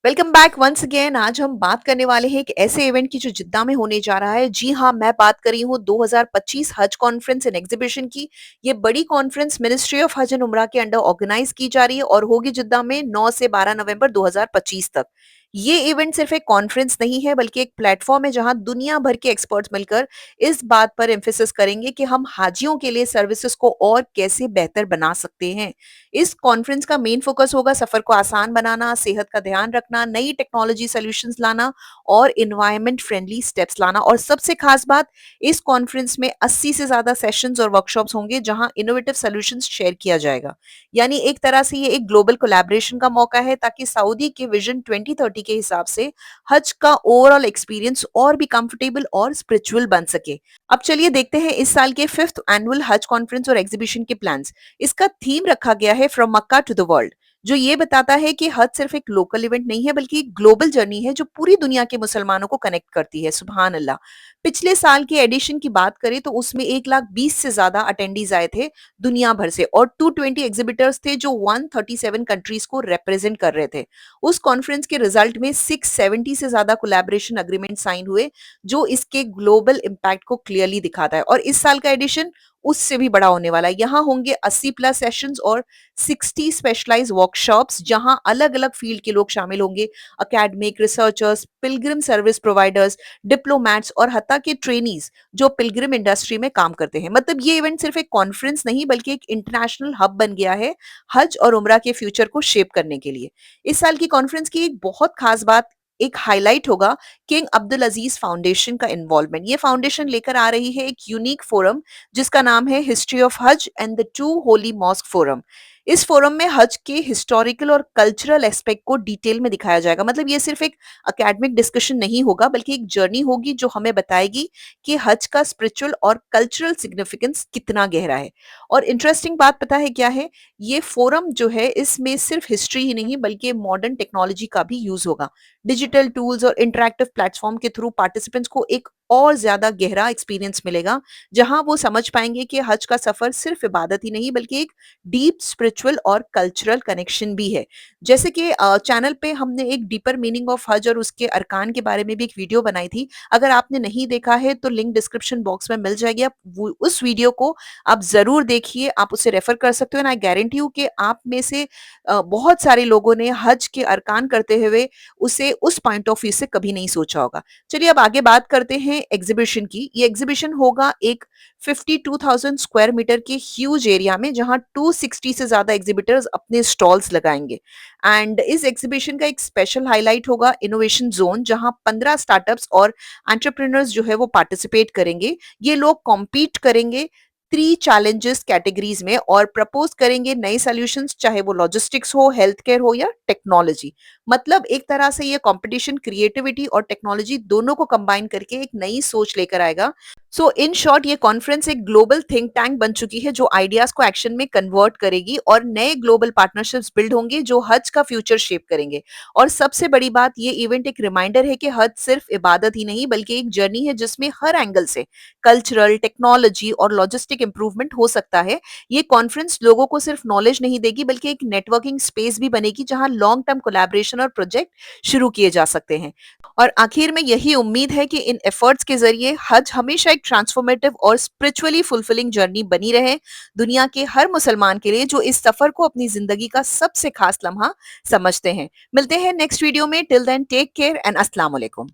Welcome back once again. आज हम बात करने वाले हैं एक ऐसे इवेंट की जो जिद्दा में होने जा रहा है। जी हाँ, मैं बात कर रही हूँ 2025 हज कॉन्फ्रेंस एंड एग्जीबिशन की। ये बड़ी conference ministry of Hajj and उमरा के अंडर ऑर्गेनाइज की जा रही है और होगी जिद्दा में 9 से 12 नवंबर 2025 तक। ये इवेंट सिर्फ एक कॉन्फ्रेंस नहीं है बल्कि एक प्लेटफॉर्म है जहां दुनिया भर के एक्सपर्ट्स मिलकर इस बात पर एम्फेसिस करेंगे कि हम हाजियों के लिए सर्विसेज को और कैसे बेहतर बना सकते हैं। इस कॉन्फ्रेंस का मेन फोकस होगा सफर को आसान बनाना, सेहत का ध्यान रखना, नई टेक्नोलॉजी सॉल्यूशंस लाना और एनवायरनमेंट फ्रेंडली स्टेप्स लाना। और सबसे खास बात, इस कॉन्फ्रेंस में 80 से ज्यादा सेशंस और वर्कशॉप्स होंगे जहां इनोवेटिव सॉल्यूशंस शेयर किया जाएगा। यानी एक तरह से ये एक ग्लोबल कोलैबोरेशन का मौका है ताकि सऊदी के विजन 2030 के हिसाब से हज का ओवरऑल एक्सपीरियंस और भी कंफर्टेबल और स्पिरिचुअल बन सके। अब चलिए देखते हैं इस साल के 5th एनुअल हज कॉन्फ्रेंस और एग्जीबिशन के प्लान्स। इसका थीम रखा गया है from Mecca to the world, जो ये बताता है कि हज सिर्फ एक लोकल इवेंट नहीं है बल्कि एक ग्लोबल जर्नी है जो पूरी दुनिया के मुसलमानों को कनेक्ट करती है। सुभान अल्लाह। पिछले साल के एडिशन की बात करें तो उसमें 1,20,000 से ज्यादा अटेंडीज आए थे दुनिया भर से और 220 एग्जिबिटर्स थे जो 137 कंट्रीज को रिप्रेजेंट कर रहे थे। उस कॉन्फ्रेंस के रिजल्ट में 670 से ज्यादा कोलैबोरेशन अग्रीमेंट साइन हुए, जो इसके ग्लोबल इंपैक्ट को क्लियरली दिखाता है। और इस साल का एडिशन उससे भी बड़ा होने वाला है। यहाँ होंगे 80 प्लस सेशंस और 60 स्पेशलाइज्ड वर्कशॉप्स जहां अलग अलग फील्ड के लोग शामिल होंगे। Academic, researchers, Pilgrim service providers, diplomats और हत्ता के ट्रेनीज जो पिलग्रिम इंडस्ट्री में काम करते हैं। मतलब ये इवेंट सिर्फ एक कॉन्फ्रेंस नहीं बल्कि एक इंटरनेशनल हब बन गया है हज और उमरा के फ्यूचर को शेप करने के लिए। इस साल की कॉन्फ्रेंस की एक बहुत खास बात, एक हाईलाइट होगा किंग अब्दुल अजीज फाउंडेशन का इन्वॉल्वमेंट। ये फाउंडेशन लेकर आ रही है एक यूनिक फोरम जिसका नाम है history of Hajj and the two holy mosque forum. इस फोरम में हज के हिस्टोरिकल और कल्चरल एस्पेक्ट को डिटेल में दिखाया जाएगा। मतलब ये सिर्फ एक एकेडमिक डिस्कशन नहीं होगा बल्कि एक जर्नी होगी जो हमें बताएगी कि हज का स्पिरिचुअल और कल्चरल सिग्निफिकेंस कितना गहरा है। और इंटरेस्टिंग बात पता है क्या है? ये फोरम जो है इसमें सिर्फ हिस्ट्री ही नहीं बल्कि मॉडर्न टेक्नोलॉजी का भी यूज होगा। डिजिटल टूल्स और इंटरैक्टिव प्लेटफॉर्म के थ्रू पार्टिसिपेंट्स को एक और ज्यादा गहरा एक्सपीरियंस मिलेगा, जहां वो समझ पाएंगे कि हज का सफर सिर्फ इबादत ही नहीं बल्कि एक डीप स्पिरिचुअल और कल्चरल कनेक्शन भी है। जैसे कि चैनल पे हमने एक डीपर मीनिंग ऑफ हज और उसके अरकान के बारे में भी एक वीडियो बनाई थी। अगर आपने नहीं देखा है तो लिंक डिस्क्रिप्शन बॉक्स में मिल जाएगी। आप उस वीडियो को आप जरूर देखिए, आप उसे रेफर कर सकते हो। एंड आई गारंटी हूँ कि आप में से बहुत सारे लोगों ने हज के अरकान करते हुए उसे उस पॉइंट ऑफ व्यू से कभी नहीं सोचा होगा। चलिए अब आगे बात करते हैं एग्जीबिशन की। ये एग्जीबिशन होगा एक 52,000 स्क्वायर मीटर के ह्यूज एरिया में जहां 260 से ज्यादा एग्जीबिटर्स अपने स्टॉल्स लगाएंगे। एंड इस एग्जीबिशन का एक स्पेशल हाईलाइट होगा इनोवेशन जोन, जहां 15 स्टार्टअप्स और एंटरप्रेन्योर्स जो है वो पार्टिसिपेट करेंगे। ये लोग कॉम्पीट करेंगे 3 चैलेंजेस कैटेगरीज में और प्रपोज करेंगे नए सॉल्यूशंस, चाहे वो लॉजिस्टिक्स हो, हेल्थ केयर हो या टेक्नोलॉजी। मतलब एक तरह से ये कंपटीशन क्रिएटिविटी और टेक्नोलॉजी दोनों को कंबाइन करके एक नई सोच लेकर आएगा। सो इन शॉर्ट ये कॉन्फ्रेंस एक ग्लोबल थिंक टैंक बन चुकी है जो आइडियाज को एक्शन में कन्वर्ट करेगी और नए ग्लोबल पार्टनरशिप्स बिल्ड होंगे जो हज का फ्यूचर शेप करेंगे। और सबसे बड़ी बात, ये इवेंट एक रिमाइंडर है कि हज सिर्फ इबादत ही नहीं बल्कि एक जर्नी है जिसमें हर एंगल से कल्चरल, टेक्नोलॉजी और लॉजिस्टिक इंप्रूवमेंट हो सकता है। ये कॉन्फ्रेंस लोगों को सिर्फ नॉलेज नहीं देगी बल्कि एक नेटवर्किंग स्पेस भी बनेगी जहां लॉन्ग टर्म कोलैबोरेशन और प्रोजेक्ट शुरू किए जा सकते हैं। और आखिर में यही उम्मीद है कि इन एफर्ट्स के जरिए हज हमेशा एक ट्रांसफॉर्मेटिव और स्पिरिचुअली फुलफिलिंग जर्नी बनी रहे दुनिया के हर मुसलमान के लिए जो इस सफर को अपनी जिंदगी का सबसे खास लम्हा समझते हैं। मिलते हैं नेक्स्ट वीडियो में। Till then take care and अस्सलाम वालेकुम।